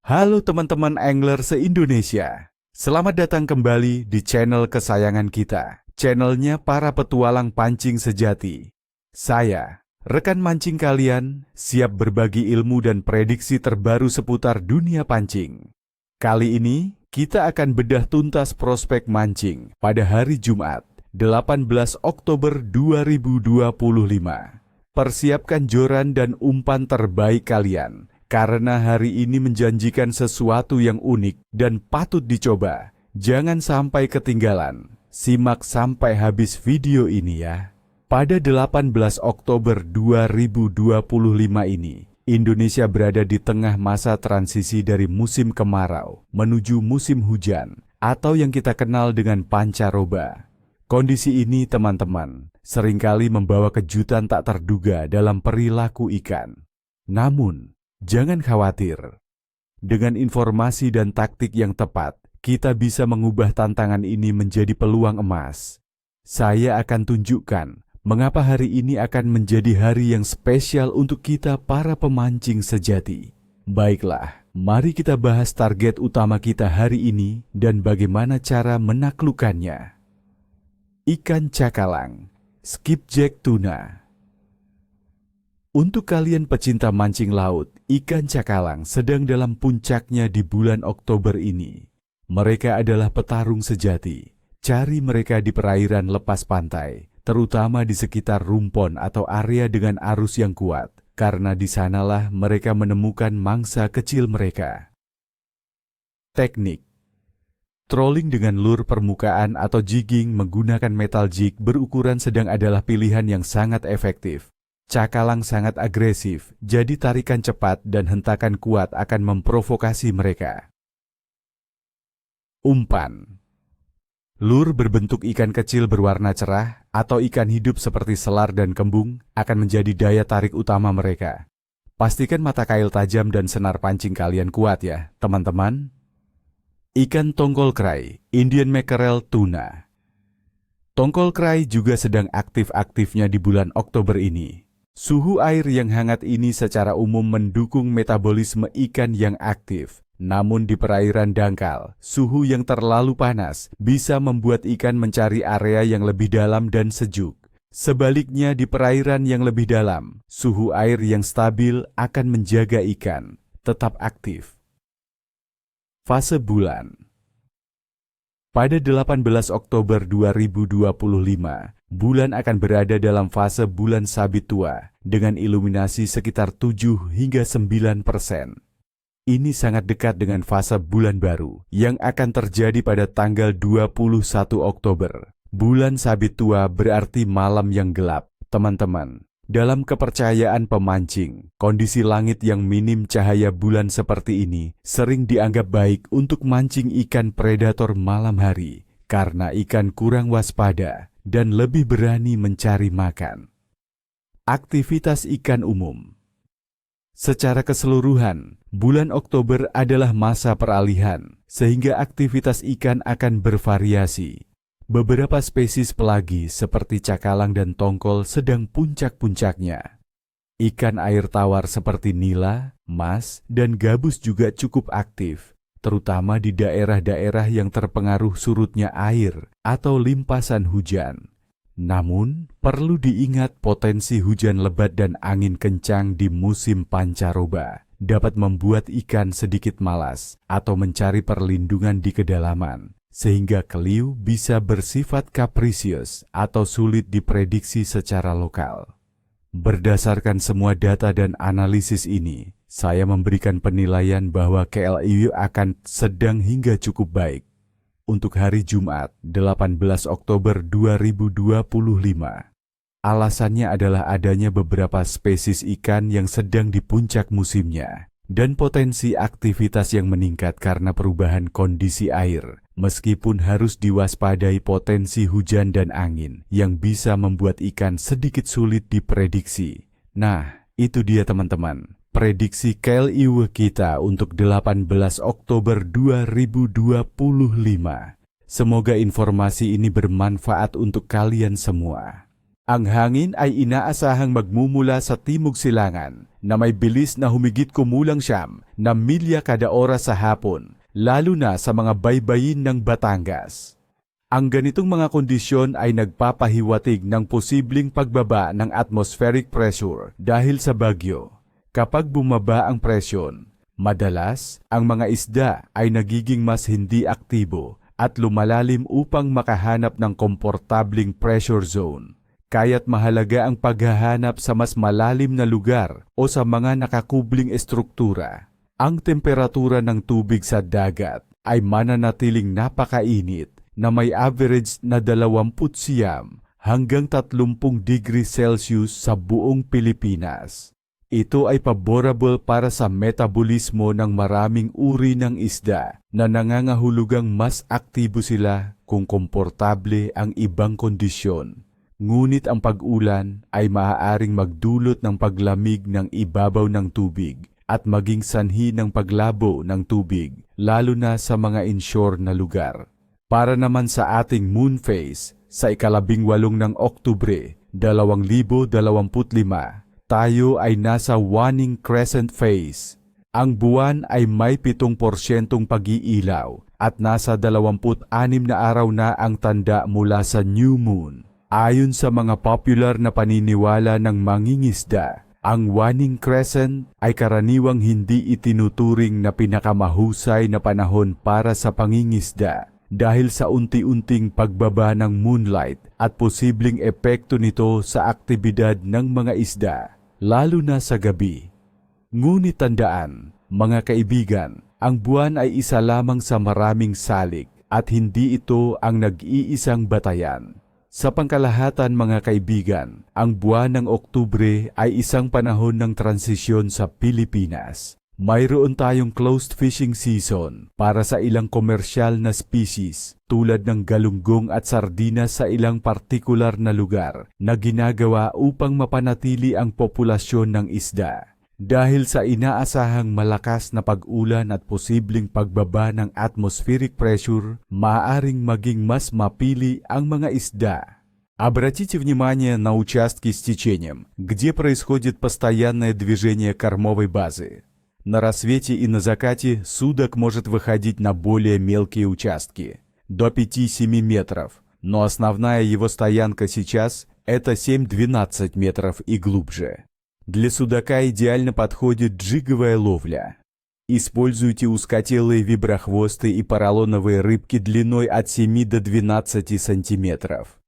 Halo teman-teman angler se-Indonesia. Selamat datang kembali di channel kesayangan kita. Channelnya para petualang pancing sejati. Saya, rekan mancing kalian, siap berbagi ilmu dan prediksi terbaru seputar dunia pancing. Kali ini, kita akan bedah tuntas prospek mancing pada hari Jumat, 18 Oktober 2025. Persiapkan joran dan umpan terbaik kalian, karena hari ini menjanjikan sesuatu yang unik dan patut dicoba. Jangan sampai ketinggalan. Simak sampai habis video ini ya. Pada 18 Oktober 2025 ini, Indonesia berada di tengah masa transisi dari musim kemarau menuju musim hujan atau yang kita kenal dengan pancaroba. Kondisi ini, teman-teman, seringkali membawa kejutan tak terduga dalam perilaku ikan. Namun, jangan khawatir. Dengan informasi dan taktik yang tepat, kita bisa mengubah tantangan ini menjadi peluang emas. Saya akan tunjukkan mengapa hari ini akan menjadi hari yang spesial untuk kita para pemancing sejati. Baiklah, mari kita bahas target utama kita hari ini dan bagaimana cara menaklukkannya. Ikan cakalang, skipjack tuna. Untuk kalian pecinta mancing laut, ikan cakalang sedang dalam puncaknya di bulan Oktober ini. Mereka adalah petarung sejati. Cari mereka di perairan lepas pantai, terutama di sekitar rumpon atau area dengan arus yang kuat, karena di sanalah mereka menemukan mangsa kecil mereka. Teknik: trolling dengan lure permukaan atau jigging menggunakan metal jig berukuran sedang adalah pilihan yang sangat efektif. Cakalang sangat agresif, jadi tarikan cepat dan hentakan kuat akan memprovokasi mereka. Umpan: lure berbentuk ikan kecil berwarna cerah atau ikan hidup seperti selar dan kembung akan menjadi daya tarik utama mereka. Pastikan mata kail tajam dan senar pancing kalian kuat ya, teman-teman. Ikan tongkol krai, Indian mackerel tuna. Tongkol krai juga sedang aktif-aktifnya di bulan Oktober ini. Suhu air yang hangat ini secara umum mendukung metabolisme ikan yang aktif. Namun di perairan dangkal, suhu yang terlalu panas bisa membuat ikan mencari area yang lebih dalam dan sejuk. Sebaliknya di perairan yang lebih dalam, suhu air yang stabil akan menjaga ikan tetap aktif. Fase bulan. Pada 18 Oktober 2025, bulan akan berada dalam fase bulan sabit tua dengan iluminasi sekitar 7 hingga 9%. Ini sangat dekat dengan fase bulan baru yang akan terjadi pada tanggal 21 Oktober. Bulan sabit tua berarti malam yang gelap, teman-teman. Dalam kepercayaan pemancing, kondisi langit yang minim cahaya bulan seperti ini sering dianggap baik untuk mancing ikan predator malam hari karena ikan kurang waspada dan lebih berani mencari makan. Aktivitas ikan umum. Secara keseluruhan, bulan Oktober adalah masa peralihan, sehingga aktivitas ikan akan bervariasi. Beberapa spesies pelagi seperti cakalang dan tongkol sedang puncak-puncaknya. Ikan air tawar seperti nila, mas, dan gabus juga cukup aktif, terutama di daerah-daerah yang terpengaruh surutnya air atau limpasan hujan. Namun, perlu diingat potensi hujan lebat dan angin kencang di musim pancaroba dapat membuat ikan sedikit malas atau mencari perlindungan di kedalaman, sehingga keliu bisa bersifat kaprisius atau sulit diprediksi secara lokal. Berdasarkan semua data dan analisis ini, saya memberikan penilaian bahwa KLIU akan sedang hingga cukup baik. Untuk hari Jumat, 18 Oktober 2025. Alasannya adalah adanya beberapa spesies ikan yang sedang di puncak musimnya dan potensi aktivitas yang meningkat karena perubahan kondisi air, meskipun harus diwaspadai potensi hujan dan angin yang bisa membuat ikan sedikit sulit diprediksi. Nah, itu dia teman-teman. Prediksi KLIU kita untuk 18 Oktober 2025. Semoga informasi ini bermanfaat untuk kalian semua. Ang hangin ay inaasahang magmumula sa timog silangan na may bilis na humigit kumulang 9 na milya kada oras sa hapon, lalo na sa mga baybayin ng Batangas. Ang ganitong mga kondisyon ay nagpapahiwatig ng posibleng pagbaba ng atmospheric pressure dahil sa bagyo. Kapag bumaba ang presyon, madalas ang mga isda ay nagiging mas hindi aktibo at lumalalim upang makahanap ng komportabling pressure zone. Kaya't mahalaga ang paghahanap sa mas malalim na lugar o sa mga nakakubling estruktura. Ang temperatura ng tubig sa dagat ay mananatiling napakainit na may average na 29 hanggang 30 degrees Celsius sa buong Pilipinas. Ito ay favorable para sa metabolismo ng maraming uri ng isda na nangangahulugang mas aktibo sila kung komportable ang ibang kondisyon. Ngunit ang pag-ulan ay maaaring magdulot ng paglamig ng ibabaw ng tubig at maging sanhi ng paglabo ng tubig, lalo na sa mga inshore na lugar. Para naman sa ating moon phase, sa ika-18 ng Oktubre, 2025, tayo ay nasa waning crescent phase. Ang buwan ay may 7% pag-iilaw at nasa 26 na araw na ang tanda mula sa new moon. Ayon sa mga popular na paniniwala ng mangingisda, ang waning crescent ay karaniwang hindi itinuturing na pinakamahusay na panahon para sa pangingisda dahil sa unti-unting pagbaba ng moonlight at posibleng epekto nito sa aktibidad ng mga isda, lalo na sa gabi. Ngunit tandaan, mga kaibigan, ang buwan ay isa lamang sa maraming salik at hindi ito ang nag-iisang batayan. Sa pangkalahatan mga kaibigan, ang buwan ng Oktubre ay isang panahon ng transisyon sa Pilipinas. Mayroon tayong closed fishing season para sa ilang komersyal na species tulad ng galunggong at sardinas sa ilang partikular na lugar na ginagawa upang mapanatili ang populasyon ng isda. Dahil sa inaasahang malakas na pag-ulan at posibleng pagbaba ng atmospheric pressure, maaaring maging mas mapili ang mga isda. Обратите внимание на участки с течением, где происходит постоянное движение кормовой базы. На рассвете и на закате судак может выходить на более мелкие участки, до 5-7 метров, но основная его стоянка сейчас – это 7-12 метров и глубже. Для судака идеально подходит джиговая ловля. Используйте узкотелые виброхвосты и поролоновые рыбки длиной от 7 до 12 сантиметров.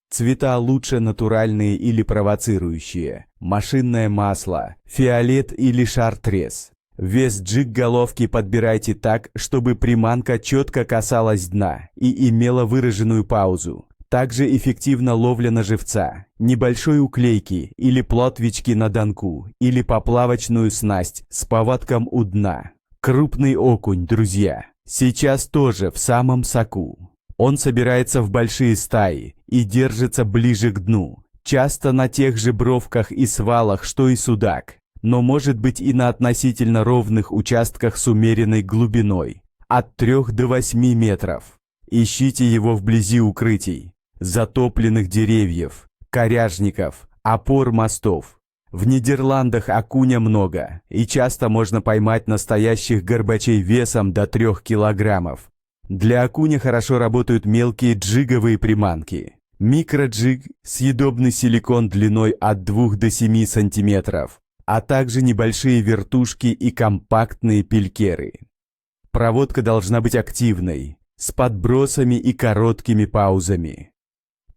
Цвета лучше натуральные или провоцирующие, машинное масло, фиолет или шартрез. Вес джиг-головки подбирайте так, чтобы приманка четко касалась дна и имела выраженную паузу. Также эффективна ловля на живца, небольшой уклейки или плотвички на донку, или поплавочную снасть с поводком у дна. Крупный окунь, друзья, сейчас тоже в самом соку. Он собирается в большие стаи и держится ближе к дну, часто на тех же бровках и свалах, что и судак, но может быть и на относительно ровных участках с умеренной глубиной, от 3 до 8 метров. Ищите его вблизи укрытий, затопленных деревьев, коряжников, опор мостов. В Нидерландах окуня много, и часто можно поймать настоящих горбачей весом до 3 килограммов. Для окуня хорошо работают мелкие джиговые приманки. Микроджиг, съедобный силикон длиной от 2 до 7 сантиметров, а также небольшие вертушки и компактные пелькеры. Проводка должна быть активной, с подбросами и короткими паузами.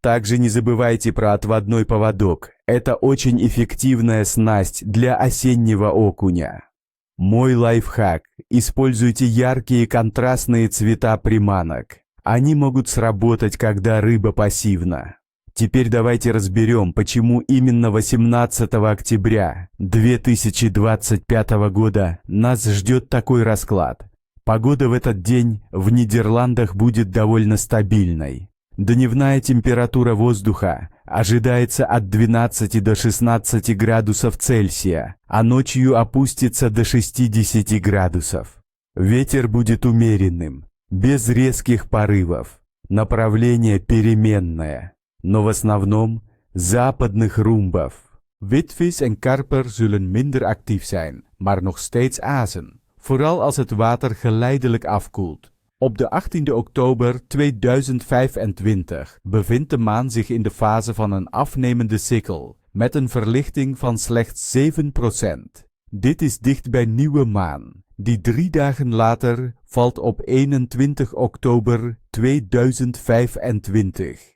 Также не забывайте про отводной поводок. Это очень эффективная снасть для осеннего окуня. Мой лайфхак. Используйте яркие контрастные цвета приманок. Они могут сработать, когда рыба пассивна. Теперь давайте разберем, почему именно 18 октября 2025 года нас ждет такой расклад. Погода в этот день в Нидерландах будет довольно стабильной. Дневная температура воздуха ожидается от 12 до 16 градусов Цельсия, а ночью опустится до 60 градусов. Ветер будет умеренным, без резких порывов, направление переменное, но в основном Zapадный groenbaf. Witvis en karper zullen minder actief zijn, maar nog steeds azen, vooral als het water geleidelijk afkoelt. Op de 18e oktober 2025 bevindt de maan zich in de fase van een afnemende sikkel, met een verlichting van slechts 7%. Dit is dicht bij nieuwe maan, die 3 dagen later valt op 21 oktober 2025.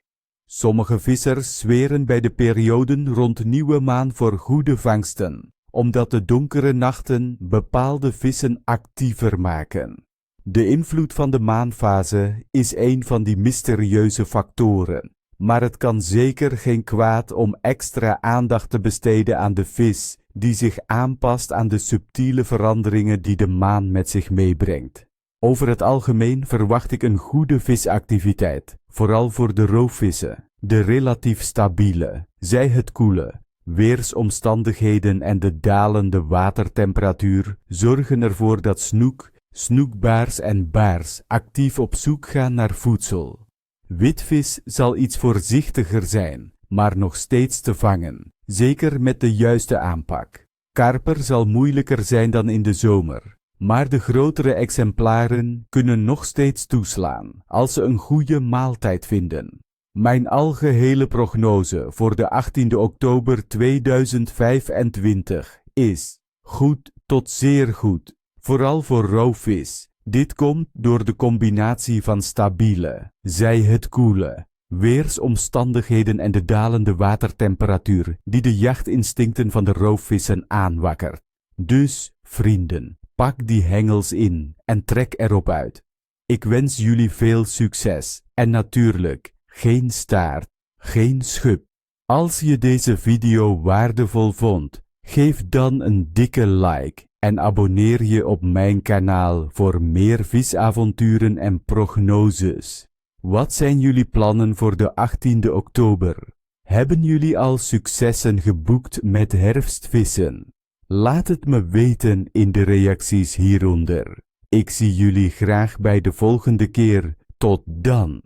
Sommige vissers zweren bij de perioden rond nieuwe maan voor goede vangsten, omdat de donkere nachten bepaalde vissen actiever maken. De invloed van de maanfase is een van die mysterieuze factoren, maar het kan zeker geen kwaad om extra aandacht te besteden aan de vis die zich aanpast aan de subtiele veranderingen die de maan met zich meebrengt. Over het algemeen verwacht ik een goede visactiviteit, vooral voor de roofvissen, de relatief stabiele, zij het koele. Weersomstandigheden en de dalende watertemperatuur zorgen ervoor dat snoek, snoekbaars en baars actief op zoek gaan naar voedsel. Witvis zal iets voorzichtiger zijn, maar nog steeds te vangen, zeker met de juiste aanpak. Karper zal moeilijker zijn dan in de zomer, maar de grotere exemplaren kunnen nog steeds toeslaan als ze een goede maaltijd vinden. Mijn algehele prognose voor de 18e oktober 2025 is goed tot zeer goed, vooral voor roofvis. Dit komt door de combinatie van stabiele, zij het koele, weersomstandigheden en de dalende watertemperatuur die de jachtinstincten van de roofvissen aanwakkert. Dus, vrienden, pak die hengels in en trek erop uit. Ik wens jullie veel succes en natuurlijk geen staart, geen schub. Als je deze video waardevol vond, geef dan een dikke like en abonneer je op mijn kanaal voor meer visavonturen en prognoses. Wat zijn jullie plannen voor de 18e oktober? Hebben jullie al successen geboekt met herfstvissen? Laat het me weten in de reacties hieronder. Ik zie jullie graag bij de volgende keer. Tot dan!